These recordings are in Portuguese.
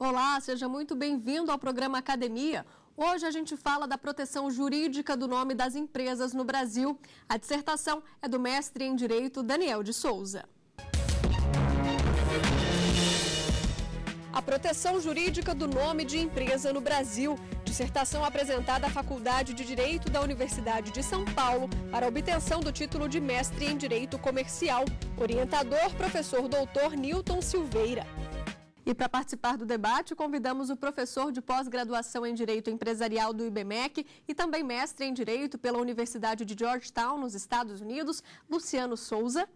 Olá, seja muito bem-vindo ao programa Academia. Hoje a gente fala da proteção jurídica do nome das empresas no Brasil. A dissertação é do mestre em Direito Daniel de Souza. A proteção jurídica do nome de empresa no Brasil. Dissertação apresentada à Faculdade de Direito da Universidade de São Paulo para obtenção do título de mestre em Direito Comercial. Orientador, professor doutor Newton Silveira. E para participar do debate, convidamos o professor de pós-graduação em Direito Empresarial do IBMEC e também mestre em Direito pela Universidade de Georgetown, nos Estados Unidos, Luciano Souza,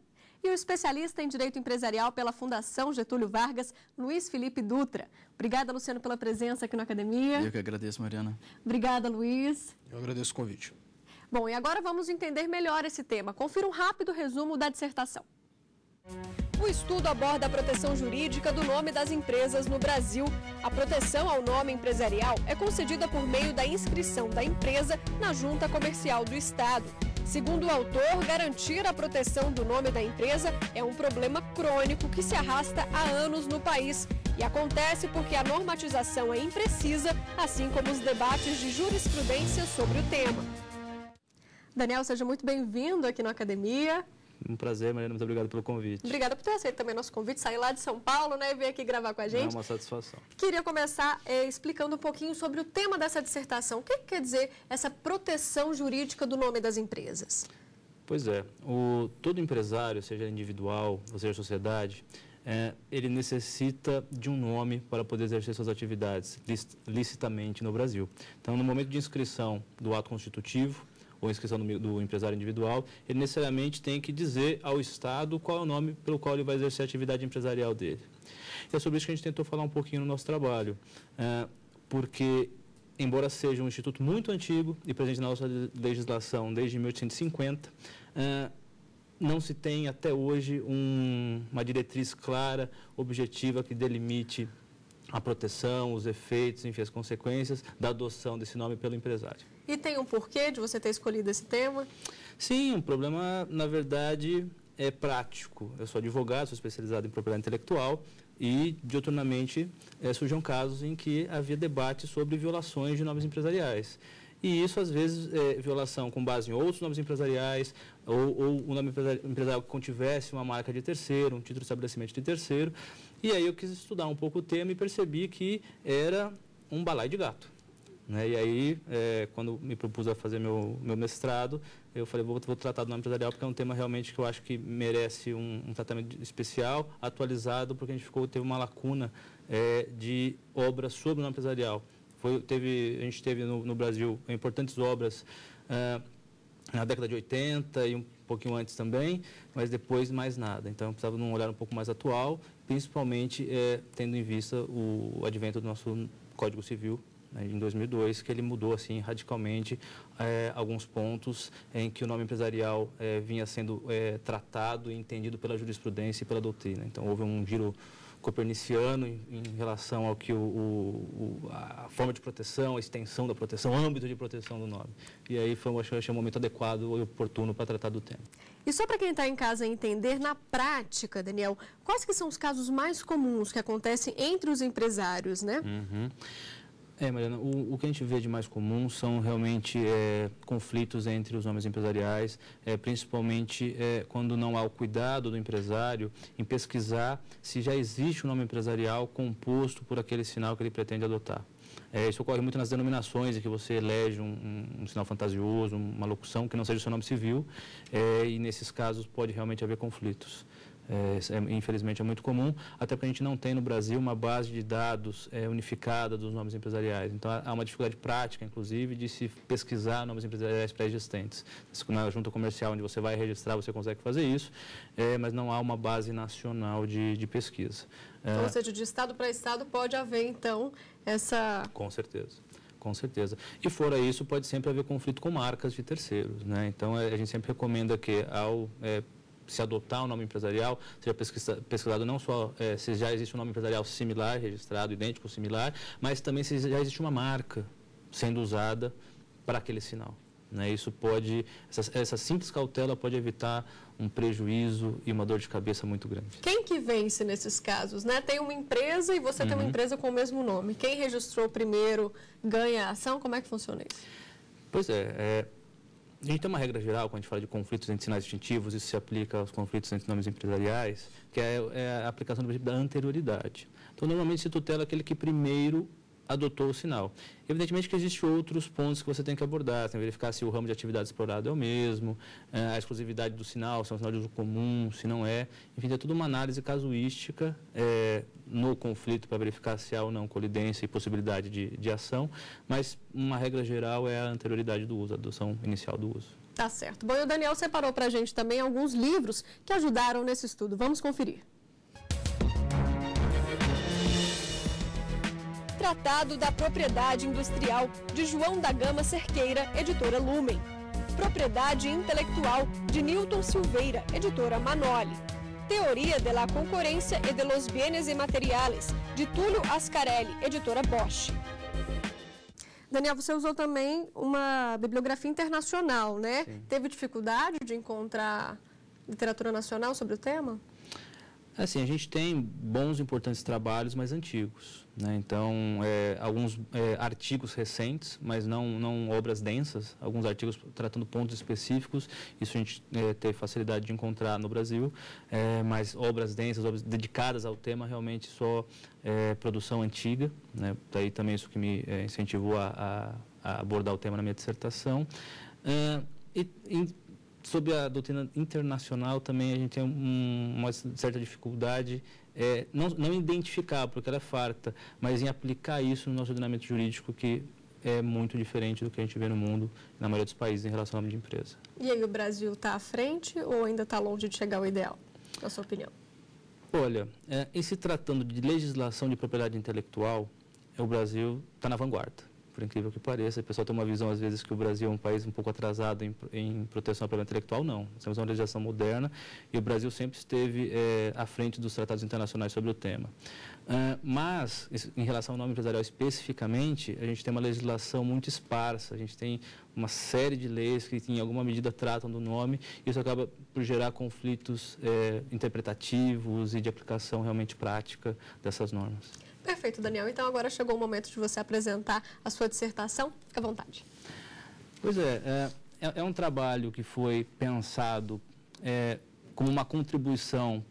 e o especialista em Direito Empresarial pela Fundação Getúlio Vargas, Luiz Felipe Dutra. Obrigada, Luciano, pela presença aqui no Academia. Eu que agradeço, Mariana. Obrigada, Luiz. Eu agradeço o convite. Bom, e agora vamos entender melhor esse tema. Confira um rápido resumo da dissertação. O estudo aborda a proteção jurídica do nome das empresas no Brasil. A proteção ao nome empresarial é concedida por meio da inscrição da empresa na Junta Comercial do Estado. Segundo o autor, garantir a proteção do nome da empresa é um problema crônico que se arrasta há anos no país. E acontece porque a normatização é imprecisa, assim como os debates de jurisprudência sobre o tema. Daniel, seja muito bem-vindo aqui na Academia. Um prazer, Mariana, muito obrigado pelo convite. Obrigada por ter aceito também nosso convite, sair lá de São Paulo, né, e vir aqui gravar com a gente. É uma satisfação. Queria começar explicando um pouquinho sobre o tema dessa dissertação. O que quer dizer essa proteção jurídica do nome das empresas? Pois é, todo empresário, seja individual, ou seja sociedade, ele necessita de um nome para poder exercer suas atividades licitamente no Brasil. Então, no momento de inscrição do ato constitutivo, ou inscrição do empresário individual, ele necessariamente tem que dizer ao Estado qual é o nome pelo qual ele vai exercer a atividade empresarial dele. E é sobre isso que a gente tentou falar um pouquinho no nosso trabalho, porque, embora seja um instituto muito antigo e presente na nossa legislação desde 1850, não se tem até hoje uma diretriz clara, objetiva, que delimite a proteção, os efeitos, enfim, as consequências da adoção desse nome pelo empresário. E tem um porquê de você ter escolhido esse tema? Sim, o problema, na verdade, é prático. Eu sou advogado, sou especializado em propriedade intelectual e, diuturnamente, surgiam casos em que havia debate sobre violações de nomes empresariais. E isso, às vezes, é violação com base em outros nomes empresariais, ou o nome empresarial que contivesse uma marca de terceiro, um título de estabelecimento de terceiro. E aí eu quis estudar um pouco o tema e percebi que era um balaio de gato, né? E aí, quando me propus a fazer meu mestrado, eu falei, vou tratar do nome empresarial, porque é um tema realmente que eu acho que merece um tratamento especial, atualizado, porque a gente teve uma lacuna de obras sobre o nome empresarial. A gente teve no Brasil importantes obras na década de 80 e um pouquinho antes também, mas depois mais nada. Então, eu precisava de um olhar um pouco mais atual, principalmente tendo em vista o advento do nosso Código Civil, né, em 2002, que ele mudou assim radicalmente alguns pontos em que o nome empresarial vinha sendo tratado e entendido pela jurisprudência e pela doutrina. Então, houve um giro coperniciano em relação ao que a forma de proteção, a extensão da proteção, o âmbito de proteção do nome. E aí achei um momento adequado e oportuno para tratar do tema. E só para quem está em casa entender, na prática, Daniel, quais que são os casos mais comuns que acontecem entre os empresários, né? Uhum. Mariana, o que a gente vê de mais comum são realmente conflitos entre os nomes empresariais, principalmente quando não há o cuidado do empresário em pesquisar se já existe um nome empresarial composto por aquele sinal que ele pretende adotar. Isso ocorre muito nas denominações, em que você elege um sinal fantasioso, uma locução que não seja o seu nome civil, e nesses casos pode realmente haver conflitos. Infelizmente é muito comum, até porque a gente não tem no Brasil uma base de dados unificada dos nomes empresariais. Então há uma dificuldade prática, inclusive, de se pesquisar nomes empresariais pré-existentes. Na junta comercial, onde você vai registrar, você consegue fazer isso, mas não há uma base nacional de pesquisa. Então, ou seja, de estado para estado pode haver, então, essa... Com certeza. Com certeza. E fora isso, pode sempre haver conflito com marcas de terceiros, né? Então, a gente sempre recomenda que, ao se adotar um nome empresarial, seja pesquisado não só se já existe um nome empresarial similar, registrado, idêntico ou similar, mas também se já existe uma marca sendo usada para aquele sinal. né? Essa simples cautela pode evitar um prejuízo e uma dor de cabeça muito grande. Quem que vence nesses casos, né? Tem uma empresa e você tem uma empresa com o mesmo nome. Quem registrou primeiro ganha a ação? Como é que funciona isso? Pois é, a gente tem uma regra geral, quando a gente fala de conflitos entre sinais distintivos, isso se aplica aos conflitos entre nomes empresariais, que é a aplicação do princípio da anterioridade. Então, normalmente se tutela aquele que primeiro adotou o sinal. Evidentemente que existem outros pontos que você tem que abordar, você tem que verificar se o ramo de atividade explorado é o mesmo, a exclusividade do sinal, se é um sinal de uso comum, se não é. Enfim, tem toda uma análise casuística no conflito para verificar se há ou não colidência e possibilidade de ação, mas uma regra geral é a anterioridade do uso, a adoção inicial do uso. Tá certo. Bom, e o Daniel separou para a gente também alguns livros que ajudaram nesse estudo. Vamos conferir. Tratado da Propriedade Industrial, de João da Gama Cerqueira, editora Lumen. Propriedade Intelectual, de Newton Silveira, editora Manoli. Teoria de la Concorrência e de los Bienes e Materiales, de Túlio Ascarelli, editora Bosch. Daniel, você usou também uma bibliografia internacional, né? Sim. Teve dificuldade de encontrar literatura nacional sobre o tema? Assim, a gente tem bons e importantes trabalhos mais antigos, né? Então, alguns artigos recentes, mas não obras densas, alguns artigos tratando pontos específicos, isso a gente teve facilidade de encontrar no Brasil, mas obras densas, obras dedicadas ao tema, realmente só produção antiga, né? Daí também isso que me incentivou a abordar o tema na minha dissertação. Sobre a doutrina internacional também a gente tem uma certa dificuldade, não em identificar, porque ela é farta, mas em aplicar isso no nosso ordenamento jurídico, que é muito diferente do que a gente vê no mundo, na maioria dos países, em relação ao nome de empresa. E aí, o Brasil está à frente ou ainda está longe de chegar ao ideal, na sua opinião? Olha, em se tratando de legislação de propriedade intelectual, o Brasil está na vanguarda. Por incrível que pareça, o pessoal tem uma visão, às vezes, que o Brasil é um país um pouco atrasado em proteção à propriedade intelectual. Não. Nós temos uma legislação moderna e o Brasil sempre esteve à frente dos tratados internacionais sobre o tema. Mas, em relação ao nome empresarial especificamente, a gente tem uma legislação muito esparsa. A gente tem uma série de leis que, em alguma medida, tratam do nome. E isso acaba por gerar conflitos interpretativos e de aplicação realmente prática dessas normas. Perfeito, Daniel. Então, agora chegou o momento de você apresentar a sua dissertação. Fique à vontade. Pois é um trabalho que foi pensado como uma contribuição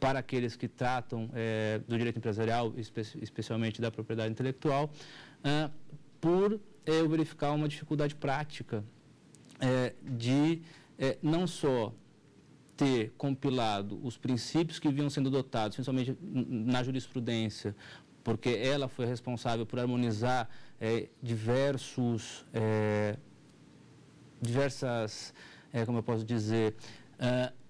para aqueles que tratam do direito empresarial, especialmente da propriedade intelectual, por eu verificar uma dificuldade prática de não só ter compilado os princípios que vinham sendo adotados, principalmente na jurisprudência, porque ela foi responsável por harmonizar diversas, como eu posso dizer,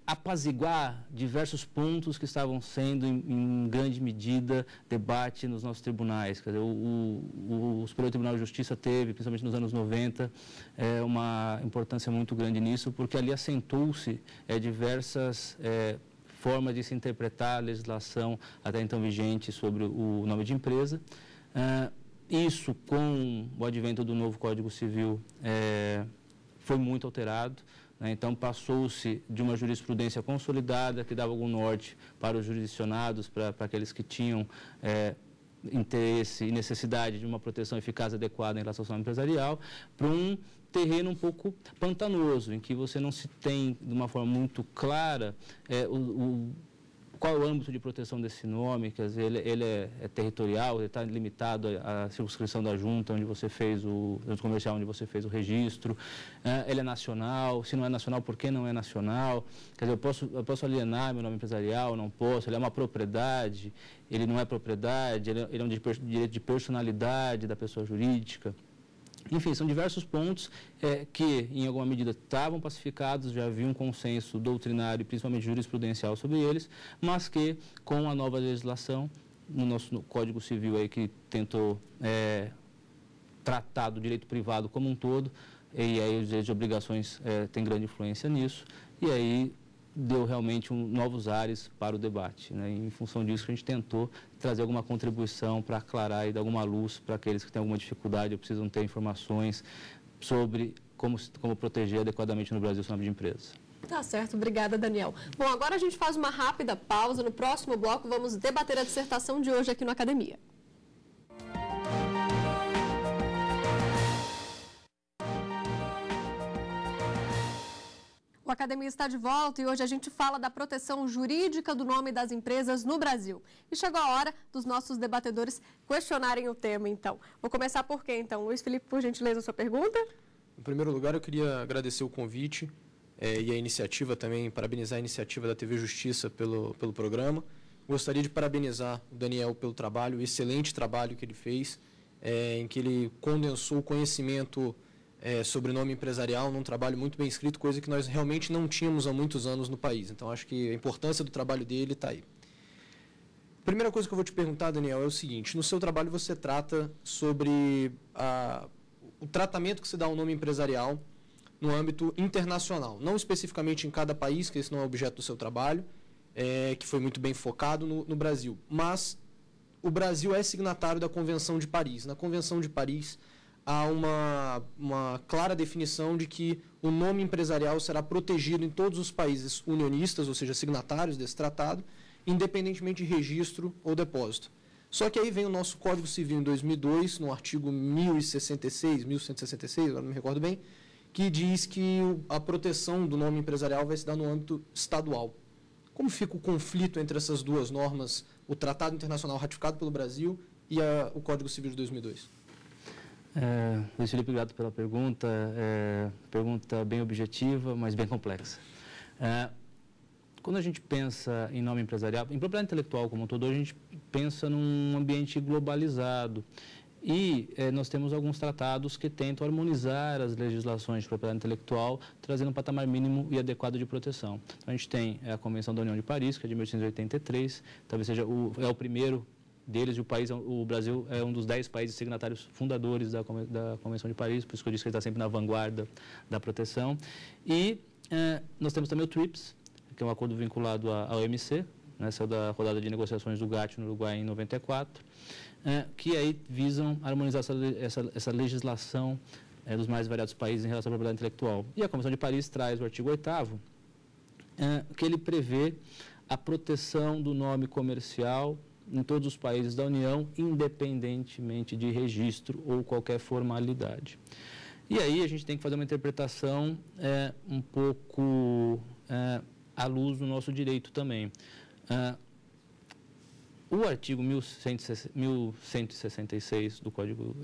apaziguar diversos pontos que estavam sendo, em grande medida, debate nos nossos tribunais. Quer dizer, o Superior Tribunal de Justiça teve, principalmente nos anos 90, uma importância muito grande nisso, porque ali assentou-se diversas formas de se interpretar a legislação até então vigente sobre o nome de empresa. Isso, com o advento do novo Código Civil, foi muito alterado. Então, passou-se de uma jurisprudência consolidada, que dava algum norte para os jurisdicionados, para aqueles que tinham interesse e necessidade de uma proteção eficaz e adequada em relação ao nome empresarial, para um terreno um pouco pantanoso, em que você não se tem, de uma forma muito clara, qual é o âmbito de proteção desse nome. Quer dizer, ele é territorial, ele está limitado à circunscrição da junta, onde você fez o comercial, onde você fez o registro. Ele é nacional, se não é nacional, por que não é nacional? Quer dizer, eu posso alienar meu nome empresarial, não posso. Ele é uma propriedade, ele não é propriedade, ele é um direito de personalidade da pessoa jurídica. Enfim, são diversos pontos que, em alguma medida, estavam pacificados, já havia um consenso doutrinário e principalmente jurisprudencial sobre eles, mas que, com a nova legislação, no nosso Código Civil aí, que tentou tratar do direito privado como um todo, e aí os direitos de obrigações têm grande influência nisso, e aí deu realmente novos ares para o debate, né? E, em função disso, a gente tentou trazer alguma contribuição para aclarar e dar alguma luz para aqueles que têm alguma dificuldade ou precisam ter informações sobre como proteger adequadamente no Brasil o seu nome de empresa. Tá certo, obrigada, Daniel. Bom, agora a gente faz uma rápida pausa. No próximo bloco, vamos debater a dissertação de hoje aqui no Academia. O Academia está de volta e hoje a gente fala da proteção jurídica do nome das empresas no Brasil. E chegou a hora dos nossos debatedores questionarem o tema, então. Vou começar por quem, então? Luiz Felipe, por gentileza, a sua pergunta? Em primeiro lugar, eu queria agradecer o convite e a iniciativa também, parabenizar a iniciativa da TV Justiça pelo programa. Gostaria de parabenizar o Daniel pelo trabalho, o excelente trabalho que ele fez, em que ele condensou o conhecimento sobre nome empresarial num trabalho muito bem escrito, coisa que nós realmente não tínhamos há muitos anos no país. Então, acho que a importância do trabalho dele está aí. A primeira coisa que eu vou te perguntar, Daniel, é o seguinte: no seu trabalho você trata sobre o tratamento que se dá ao nome empresarial no âmbito internacional, não especificamente em cada país, que esse não é objeto do seu trabalho, que foi muito bem focado no Brasil, mas o Brasil é signatário da Convenção de Paris. Na Convenção de Paris há uma clara definição de que o nome empresarial será protegido em todos os países unionistas, ou seja, signatários desse tratado, independentemente de registro ou depósito. Só que aí vem o nosso Código Civil em 2002, no artigo 1166, agora não me recordo bem, que diz que a proteção do nome empresarial vai se dar no âmbito estadual. Como fica o conflito entre essas duas normas, o Tratado Internacional ratificado pelo Brasil e o Código Civil de 2002? Luiz Felipe, obrigado pela pergunta. Pergunta bem objetiva, mas bem complexa. Quando a gente pensa em nome empresarial, em propriedade intelectual como um todo, a gente pensa num ambiente globalizado. E nós temos alguns tratados que tentam harmonizar as legislações de propriedade intelectual, trazendo um patamar mínimo e adequado de proteção. Então, a gente tem a Convenção da União de Paris, que é de 1883, talvez seja o primeiro deles, e o Brasil é um dos 10 países signatários fundadores da Convenção de Paris, por isso que eu disse que ele está sempre na vanguarda da proteção. E nós temos também o TRIPS, que é um acordo vinculado à OMC, né, saiu da rodada de negociações do GATT no Uruguai em 94, que aí visam harmonizar essa legislação dos mais variados países em relação à propriedade intelectual. E a Convenção de Paris traz o artigo 8º, que ele prevê a proteção do nome comercial em todos os países da União, independentemente de registro ou qualquer formalidade. E aí a gente tem que fazer uma interpretação um pouco à luz do nosso direito também. O artigo 1166 do Código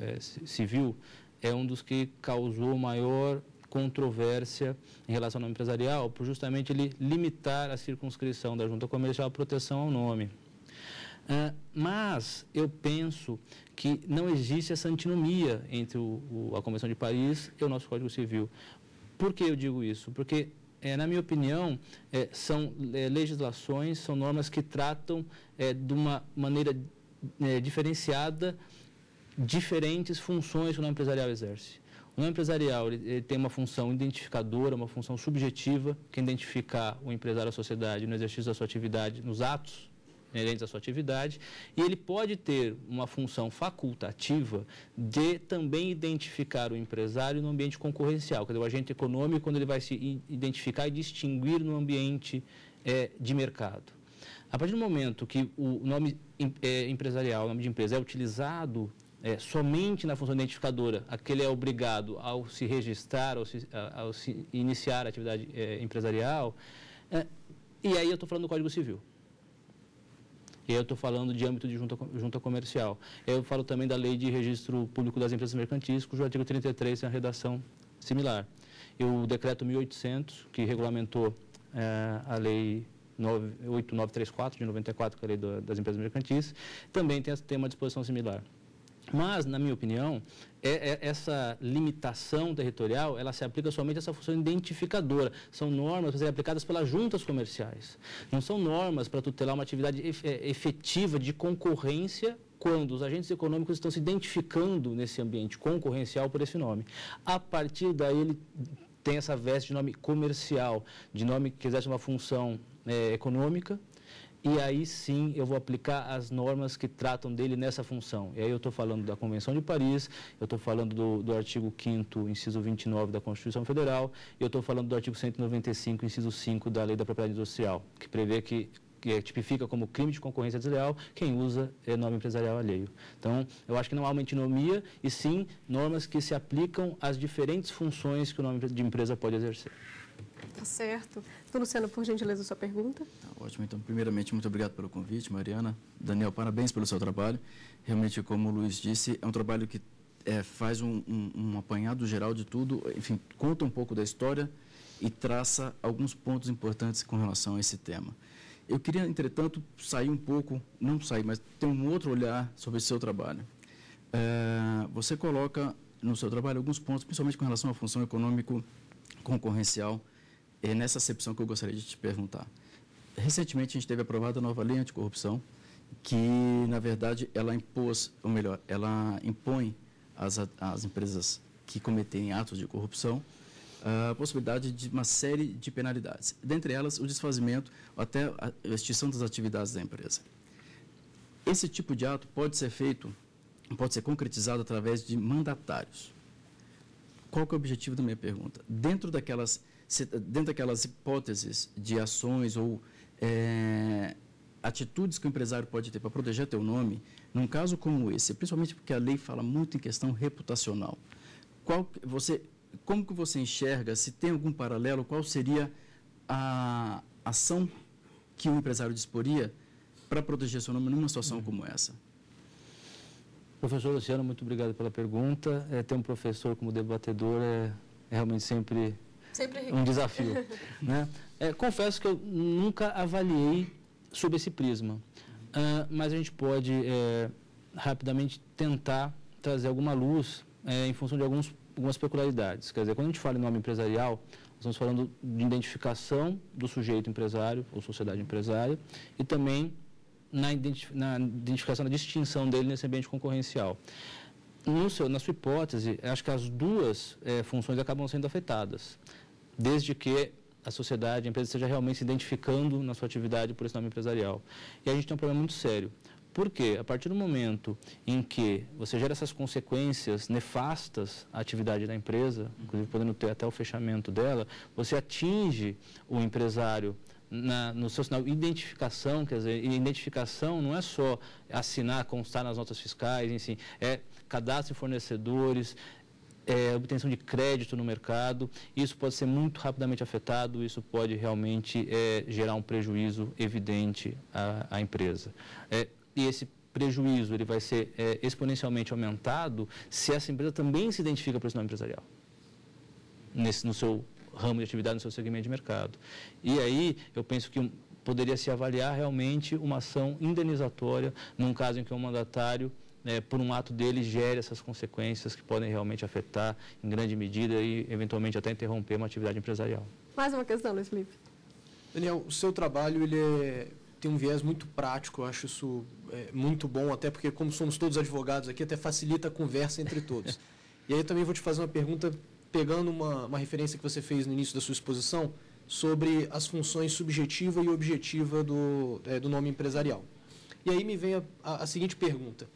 Civil é um dos que causou maior controvérsia em relação ao nome empresarial, por justamente ele limitar a circunscrição da junta comercial à proteção ao nome. Mas eu penso que não existe essa antinomia entre a Convenção de Paris e o nosso Código Civil. Por que eu digo isso? Porque, na minha opinião, são legislações, são normas que tratam de uma maneira diferenciada diferentes funções que o nome empresarial exerce. O nome empresarial ele tem uma função identificadora, uma função subjetiva, que é identificar o empresário à sociedade no exercício da sua atividade, nos atos inerentes à sua atividade, e ele pode ter uma função facultativa de também identificar o empresário no ambiente concorrencial, quer dizer, o agente econômico, quando ele vai se identificar e distinguir no ambiente de mercado. A partir do momento que o nome empresarial, o nome de empresa, é utilizado somente na função identificadora, aquele é obrigado ao se registrar, ao se iniciar a atividade empresarial, e aí eu estou falando do Código Civil. E aí eu estou falando de âmbito de junta comercial. Eu falo também da Lei de Registro Público das Empresas Mercantis, cujo artigo 33 tem uma redação similar. E o Decreto 1800, que regulamentou a Lei 8934, de 94, que é a Lei das Empresas Mercantis, também tem uma disposição similar. Mas, na minha opinião, essa limitação territorial, ela se aplica somente a essa função identificadora. São normas para serem aplicadas pelas juntas comerciais. Não são normas para tutelar uma atividade efetiva de concorrência quando os agentes econômicos estão se identificando nesse ambiente concorrencial por esse nome. A partir daí, ele tem essa veste de nome comercial, de nome que exerce uma função econômica, e aí sim eu vou aplicar as normas que tratam dele nessa função. E aí eu estou falando da Convenção de Paris, eu estou falando do artigo 5º, inciso 29 da Constituição Federal, e eu estou falando do artigo 195, inciso 5 da Lei da Propriedade Industrial, que prevê que tipifica como crime de concorrência desleal quem usa nome empresarial alheio. Então, eu acho que não há uma antinomia, e sim normas que se aplicam às diferentes funções que o nome de empresa pode exercer. Tá certo. Então, Luciano, por gentileza, sua pergunta. Ótimo. Então, primeiramente, muito obrigado pelo convite, Mariana. Daniel, parabéns pelo seu trabalho. Realmente, como o Luiz disse, é um trabalho que faz um apanhado geral de tudo, enfim, conta um pouco da história e traça alguns pontos importantes com relação a esse tema. Eu queria, entretanto, sair um pouco, não sair, mas ter um outro olhar sobre o seu trabalho. Você coloca no seu trabalho alguns pontos, principalmente com relação à função econômico-concorrencial, nessa acepção que eu gostaria de te perguntar. Recentemente, a gente teve aprovada a nova lei anticorrupção, que, na verdade, ela impôs, ou melhor, ela impõe às empresas que cometerem atos de corrupção a possibilidade de uma série de penalidades, dentre elas o desfazimento, até a extinção das atividades da empresa. Esse tipo de ato pode ser feito, pode ser concretizado através de mandatários. Qual que é o objetivo da minha pergunta? Dentro daquelas hipóteses de ações ou atitudes que o empresário pode ter para proteger teu nome, num caso como esse, principalmente porque a lei fala muito em questão reputacional, como que você enxerga, se tem algum paralelo, qual seria a ação que o empresário disporia para proteger seu nome numa situação como essa? Professor Luciano, muito obrigado pela pergunta. Ter um professor como debatedor é realmente sempre um desafio. Né? Confesso que eu nunca avaliei sob esse prisma, mas a gente pode rapidamente tentar trazer alguma luz em função de algumas peculiaridades. Quer dizer, quando a gente fala em nome empresarial, nós estamos falando de identificação do sujeito empresário ou sociedade empresária e também na identificação, na distinção dele nesse ambiente concorrencial. Na sua hipótese, acho que as duas funções acabam sendo afetadas, desde que a sociedade, a empresa esteja realmente se identificando na sua atividade por esse nome empresarial. E a gente tem um problema muito sério. Por quê? A partir do momento em que você gera essas consequências nefastas à atividade da empresa, inclusive podendo ter até o fechamento dela, você atinge o empresário no seu sinal de identificação, quer dizer, e identificação não é só assinar, constar nas notas fiscais, enfim, é cadastro de fornecedores, obtenção de crédito no mercado. Isso pode ser muito rapidamente afetado, isso pode realmente gerar um prejuízo evidente à empresa. E esse prejuízo ele vai ser exponencialmente aumentado se essa empresa também se identifica por esse nome empresarial, no seu ramo de atividade, no seu segmento de mercado. E aí, eu penso que poderia se avaliar realmente uma ação indenizatória num caso em que o mandatário, por um ato dele, gere essas consequências que podem realmente afetar em grande medida e, eventualmente, até interromper uma atividade empresarial. Mais uma questão, Luiz Felipe. Daniel, o seu trabalho tem um viés muito prático, eu acho isso muito bom, até porque, como somos todos advogados aqui, até facilita a conversa entre todos. E aí eu também vou te fazer uma pergunta, pegando uma referência que você fez no início da sua exposição, sobre as funções subjetiva e objetiva do nome empresarial. E aí me vem a seguinte pergunta.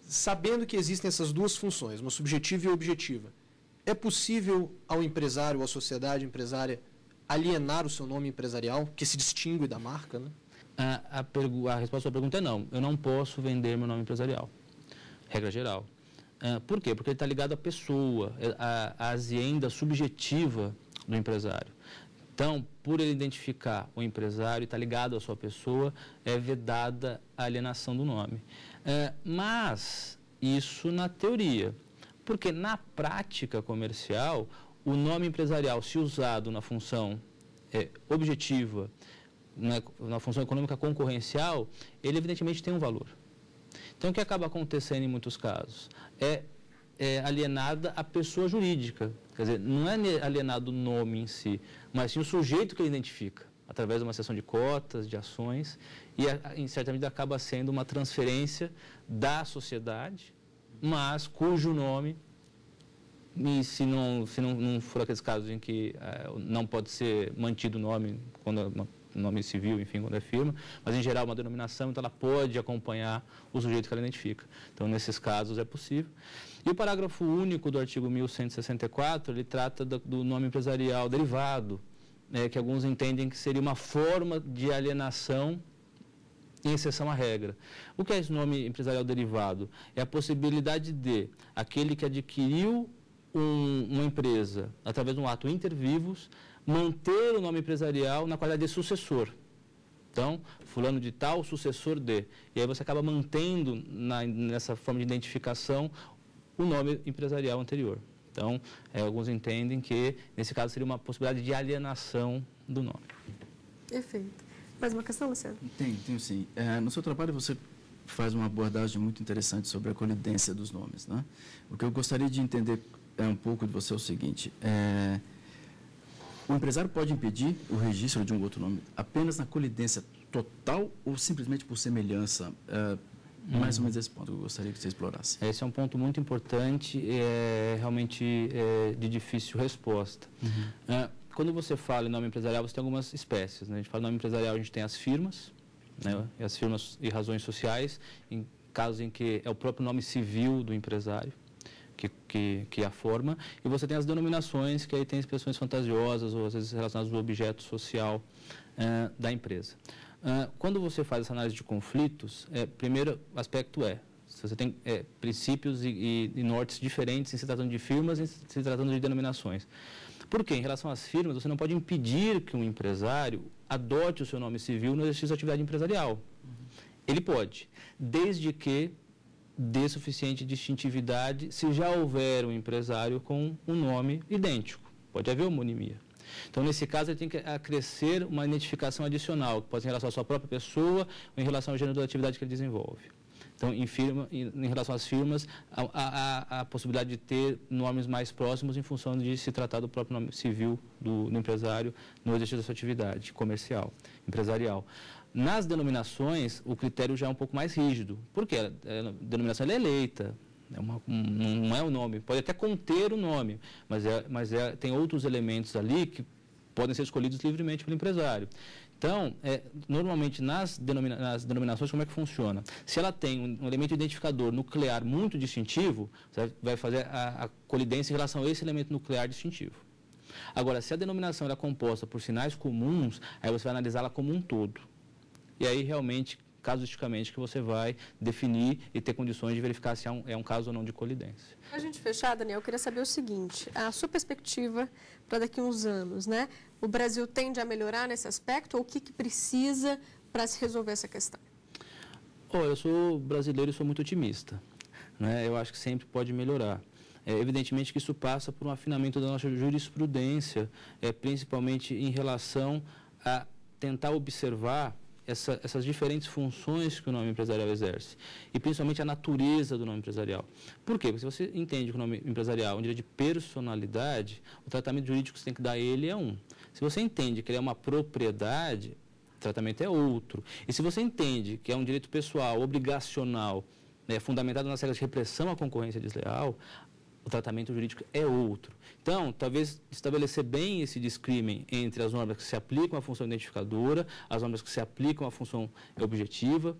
Sabendo que existem essas duas funções, uma subjetiva e objetiva, é possível ao empresário ou à sociedade empresária alienar o seu nome empresarial, que se distingue da marca, né? A resposta à sua pergunta é não. Eu não posso vender meu nome empresarial, regra geral. Por quê? Porque ele está ligado à pessoa, à azienda subjetiva do empresário. Então, por ele identificar o empresário e estar ligado à sua pessoa, é vedada a alienação do nome. Mas isso na teoria, porque na prática comercial, o nome empresarial, se usado na função objetiva, na função econômica concorrencial, ele evidentemente tem um valor. Então, o que acaba acontecendo em muitos casos? É alienada a pessoa jurídica, quer dizer, não é alienado o nome em si, mas sim o sujeito que ele identifica, através de uma seção de cotas, de ações, e em certa medida acaba sendo uma transferência da sociedade, mas cujo nome, e se não for aqueles casos em que não pode ser mantido o nome, quando nome civil, enfim, quando é firma, mas em geral uma denominação, então ela pode acompanhar o sujeito que ela identifica. Então, nesses casos é possível. E o parágrafo único do artigo 1164, ele trata do nome empresarial derivado, que alguns entendem que seria uma forma de alienação em exceção à regra. O que é esse nome empresarial derivado? É a possibilidade de aquele que adquiriu uma empresa através de um ato inter vivos manter o nome empresarial na qualidade de sucessor. Então, fulano de tal, sucessor de. E aí você acaba mantendo nessa forma de identificação o nome empresarial anterior. Então, alguns entendem que, nesse caso, seria uma possibilidade de alienação do nome. Perfeito. Mais uma questão, Luciano? Tenho sim. No seu trabalho você faz uma abordagem muito interessante sobre a colidência dos nomes, né? O que eu gostaria de entender um pouco de você é o seguinte, o empresário pode impedir o registro de um outro nome apenas na colidência total ou simplesmente por semelhança? Mais ou menos esse ponto que eu gostaria que você explorasse. Esse é um ponto muito importante e realmente de difícil resposta. Quando você fala em nome empresarial, você tem algumas espécies, né? A gente fala em nome empresarial, a gente tem as firmas, né? E as firmas e razões sociais, em casos em que é o próprio nome civil do empresário que a forma, e você tem as denominações, que aí tem expressões fantasiosas ou às vezes relacionadas ao objeto social da empresa. Quando você faz essa análise de conflitos, primeiro aspecto se você tem princípios e nortes diferentes em se tratando de firmas e se tratando de denominações. Por quê? Em relação às firmas, você não pode impedir que um empresário adote o seu nome civil no exercício da atividade empresarial. Ele pode, desde que dê suficiente distintividade se já houver um empresário com um nome idêntico. Pode haver homonimia. Então, nesse caso, ele tem que acrescer uma identificação adicional, que pode ser em relação à sua própria pessoa ou em relação ao gênero da atividade que ele desenvolve. Então, em relação às firmas, a possibilidade de ter nomes mais próximos em função de se tratar do próprio nome civil do empresário no exercício da sua atividade comercial, empresarial. Nas denominações, o critério já é um pouco mais rígido. Por quê? A denominação ela é eleita, não é o nome. Pode até conter o nome, mas tem outros elementos ali que podem ser escolhidos livremente pelo empresário. Então, normalmente nas denominações, como é que funciona? Se ela tem um elemento identificador nuclear muito distintivo, você vai fazer a colidência em relação a esse elemento nuclear distintivo. Agora, se a denominação é composta por sinais comuns, aí você vai analisá-la como um todo. E aí, realmente, casuisticamente, que você vai definir e ter condições de verificar se é um caso ou não de colidência. Para a gente fechar, Daniel, eu queria saber o seguinte, a sua perspectiva para daqui a uns anos, né? O Brasil tende a melhorar nesse aspecto ou o que precisa para se resolver essa questão? Eu sou brasileiro e sou muito otimista, né? Eu acho que sempre pode melhorar. Evidentemente que isso passa por um afinamento da nossa jurisprudência, principalmente em relação a tentar observar essas diferentes funções que o nome empresarial exerce e principalmente a natureza do nome empresarial. Por quê? Porque se você entende que o nome empresarial é um direito de personalidade, o tratamento jurídico que você tem que dar a ele é um. Se você entende que ele é uma propriedade, o tratamento é outro. E se você entende que é um direito pessoal, obrigacional, fundamentado nas regras de repressão à concorrência desleal, o tratamento jurídico é outro. Então, talvez estabelecer bem esse discrimen entre as normas que se aplicam à função identificadora, as normas que se aplicam à função objetiva,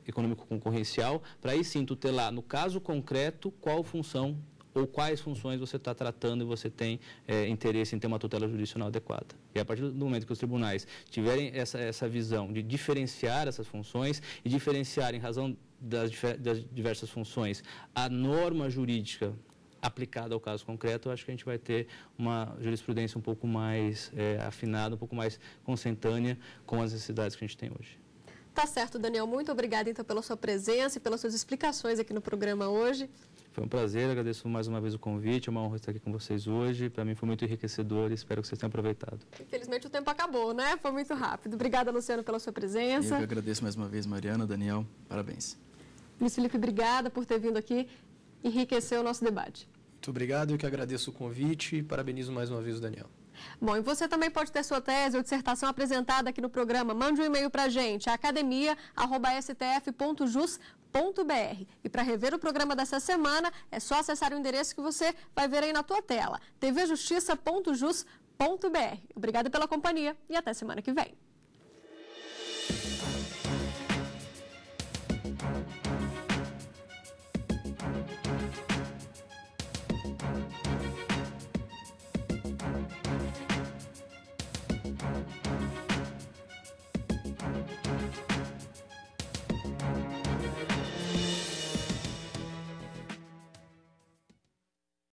econômico-concorrencial, para aí sim tutelar, no caso concreto, qual função ou quais funções você está tratando e você tem interesse em ter uma tutela jurisdicional adequada. E a partir do momento que os tribunais tiverem essa visão de diferenciar essas funções e diferenciar em razão das diversas funções a norma jurídica aplicada ao caso concreto, eu acho que a gente vai ter uma jurisprudência um pouco mais afinada, um pouco mais consentânea com as necessidades que a gente tem hoje. Tá certo, Daniel. Muito obrigada, então, pela sua presença e pelas suas explicações aqui no programa hoje. Foi um prazer, agradeço mais uma vez o convite, é uma honra estar aqui com vocês hoje. Para mim foi muito enriquecedor e espero que vocês tenham aproveitado. Infelizmente o tempo acabou, né? Foi muito rápido. Obrigada, Luciano, pela sua presença. Eu que agradeço mais uma vez, Mariana, Daniel, parabéns. Luiz Felipe, obrigada por ter vindo aqui enriquecer o nosso debate. Muito obrigado, eu que agradeço o convite e parabenizo mais uma vez o Daniel. Bom, e você também pode ter sua tese ou dissertação apresentada aqui no programa. Mande um e-mail para a gente, academia@stf.jus.br. E para rever o programa dessa semana, é só acessar o endereço que você vai ver aí na tua tela, tvjustiça.jus.br. Obrigada pela companhia e até semana que vem.